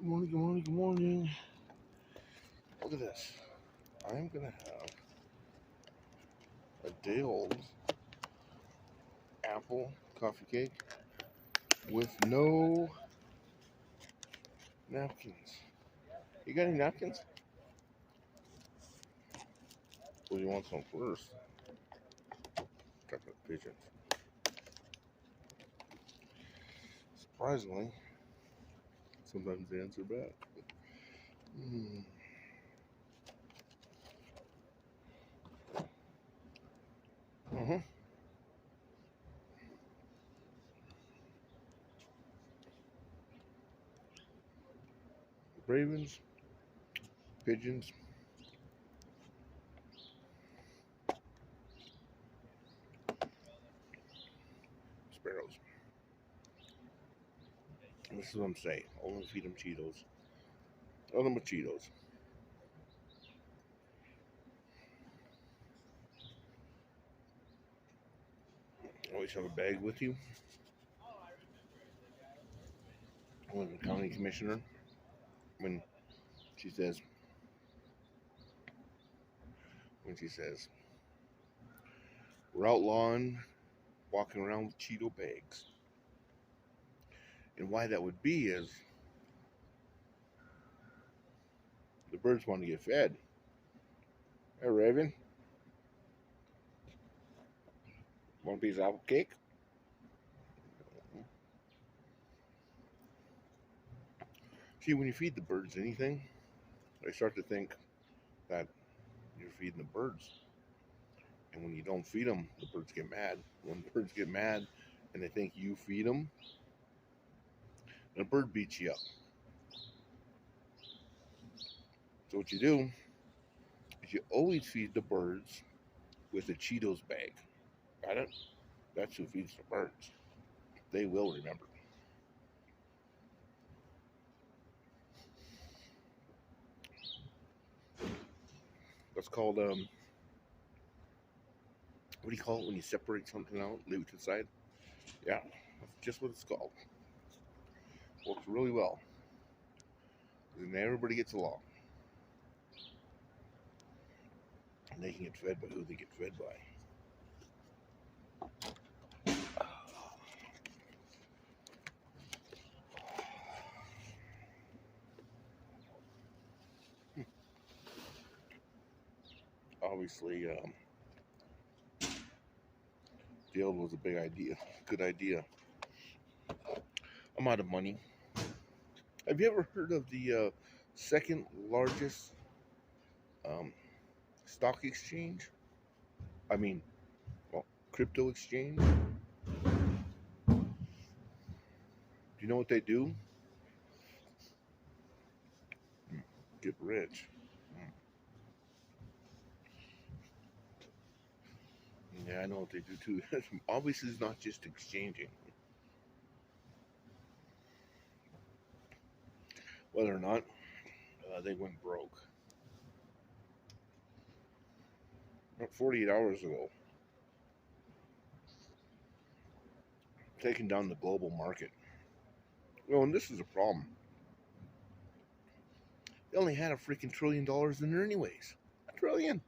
Good morning, good morning, good morning. Look at this. I'm going to have a day old apple coffee cake with no napkins. You got any napkins? Well, you want some first. Check the pigeons. Surprisingly, sometimes they answer back. Mm. Uh-huh. Ravens, pigeons, sparrows. And this is what I'm saying. Only feed them Cheetos. Nothing but Cheetos. Always have a bag with you. When the county commissioner, when she says, we're outlawing walking around with Cheeto bags. And why that would be is the birds want to get fed. Hey, Raven, want a piece of apple cake? See, when you feed the birds anything, they start to think that you're feeding the birds. And when you don't feed them, the birds get mad. When the birds get mad and they think you feed them, the bird beats you up. So what you do is you always feed the birds with a Cheetos bag. Got it? That's who feeds the birds. They will remember. That's called what do you call it when you separate something out, leave it to the side? Yeah, that's just what it's called. Works really well. And everybody gets along. And they can get fed by who they get fed by. Obviously, the old was a big idea. Good idea. I'm out of money. Have you ever heard of the second largest um, stock exchange? I mean, well, crypto exchange? Do you know what they do? Get rich. Yeah, I know what they do too. Obviously, it's not just exchanging. Whether or not they went broke. About 48 hours ago, taking down the global market. Well, and this is a problem. They only had a freaking $1 trillion in there, anyways. A trillion.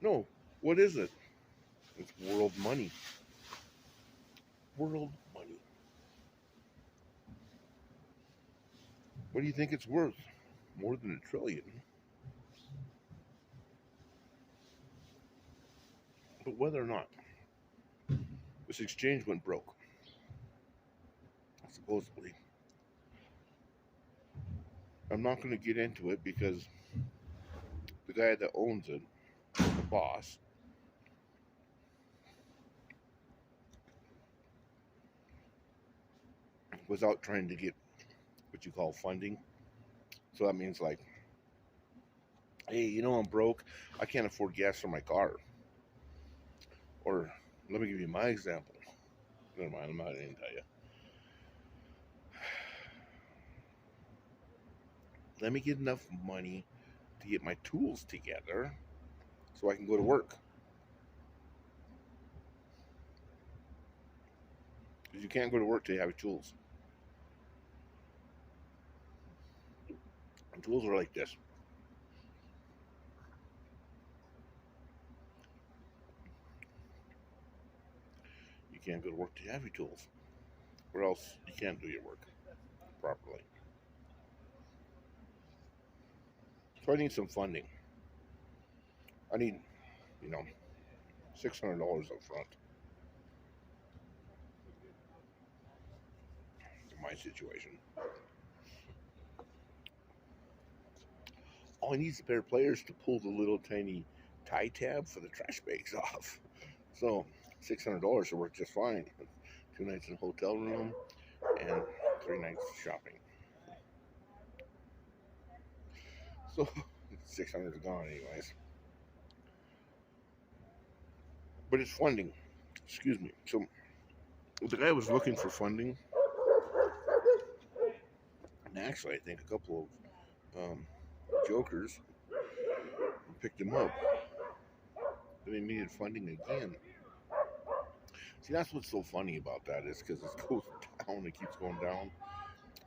No, what is it? It's world money. World money. What do you think it's worth? More than a trillion. But whether or not this exchange went broke, supposedly, I'm not going to get into it because the guy that owns it, the boss, was out trying to get what you call funding. So that means like, hey, I'm broke. I can't afford gas for my car. Or let me give you my example. Never mind, I'm not going to tell you. Let me get enough money to get my tools together so I can go to work. Because you can't go to work till you have your tools. Tools are like this. You can't go to work till you have your tools, or else you can't do your work properly. So I need some funding. I need, you know, $600 up front in my situation. All I need is a pair of pliers to pull the little tiny tie tab for the trash bags off. So $600 should work just fine. 2 nights in a hotel room and 3 nights shopping. So 600 is gone anyways. But it's funding. Excuse me. So the guy was looking for funding, and actually I think a couple of jokers picked him up. And they needed funding again. See, that's what's so funny about that is because it goes down, it keeps going down.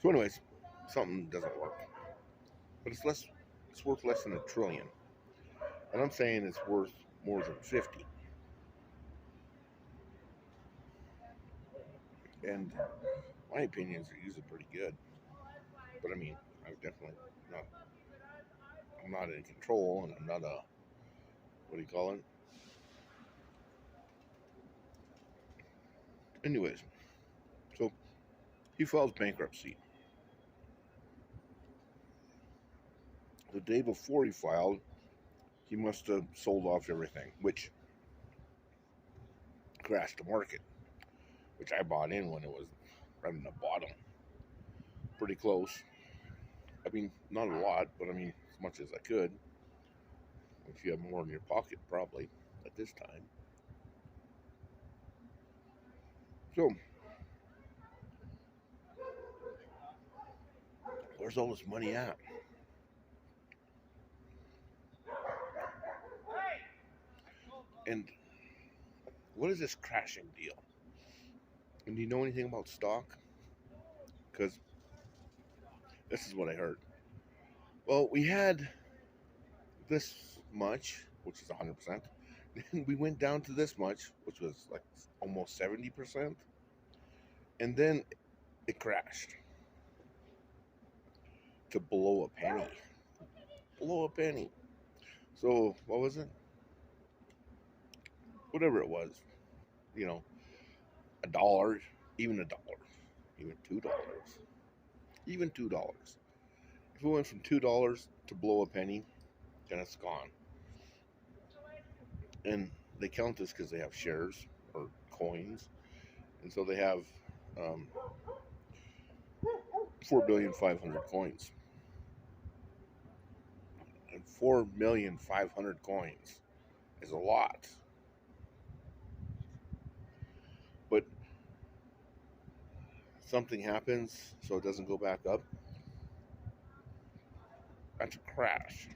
So, anyways, something doesn't work, but it's less. It's worth less than $1 trillion, and I'm saying it's worth more than 50. And my opinions are usually pretty good, but I mean, I'm definitely not. I'm not in control, and I'm not a what do you call it? Anyways, so he files bankruptcy. The day before he filed, he must have sold off everything, which crashed the market, which I bought in when it was right in the bottom. Pretty close. I mean, not a lot, but I mean, as much as I could. If you have more in your pocket, probably, at this time. So, where's all this money at? And what is this crashing deal? And do you know anything about stock? Because this is what I heard. Well, we had this much, which is 100%. Then we went down to this much, which was like almost 70%. And then it crashed to below a penny. Below a penny. So, what was it? Whatever it was, you know, $1, even $1, even $2, even $2. If it went from $2 to below a penny, then it's gone. And they count this because they have shares or coins, and so they have 4,500,000,000 coins, and 4,500,000 coins is a lot. But something happens so it doesn't go back up. That's a crash.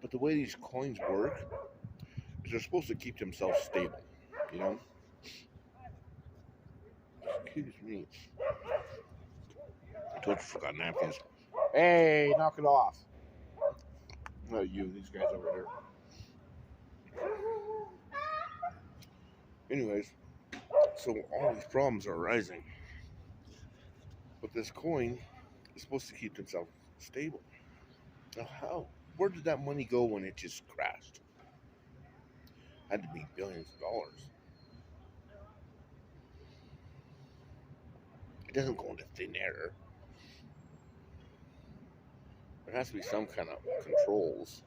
But the way these coins work is they're supposed to keep themselves stable, you know? Excuse me. I totally forgot napkins. Hey, knock it off. Not you, these guys over here. Anyways, so all these problems are arising. But this coin is supposed to keep itself stable. Now, how? Where did that money go when it just crashed? Had to be billions of dollars. It doesn't go into thin air. There has to be some kind of controls.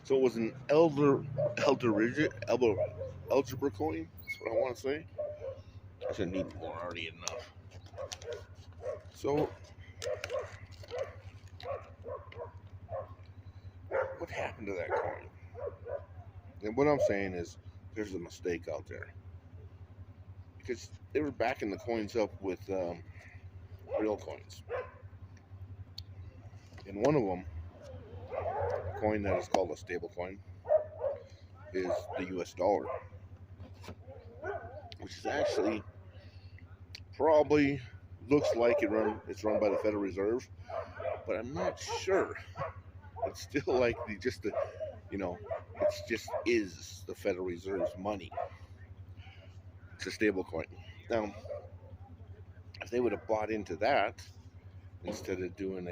So it was an algebra coin. That's what I want to say. I should need more, already enough. So what happened to that coin? And what I'm saying is there's a mistake out there. Because they were backing the coins up with real coins. And one of them, a coin that is called a stable coin, is the US dollar. which is actually probably looks like it's run by the Federal Reserve, but I'm not sure. It's still like you know, it's just is the Federal Reserve's money. It's a stable coin. Now, if they would have bought into that instead of doing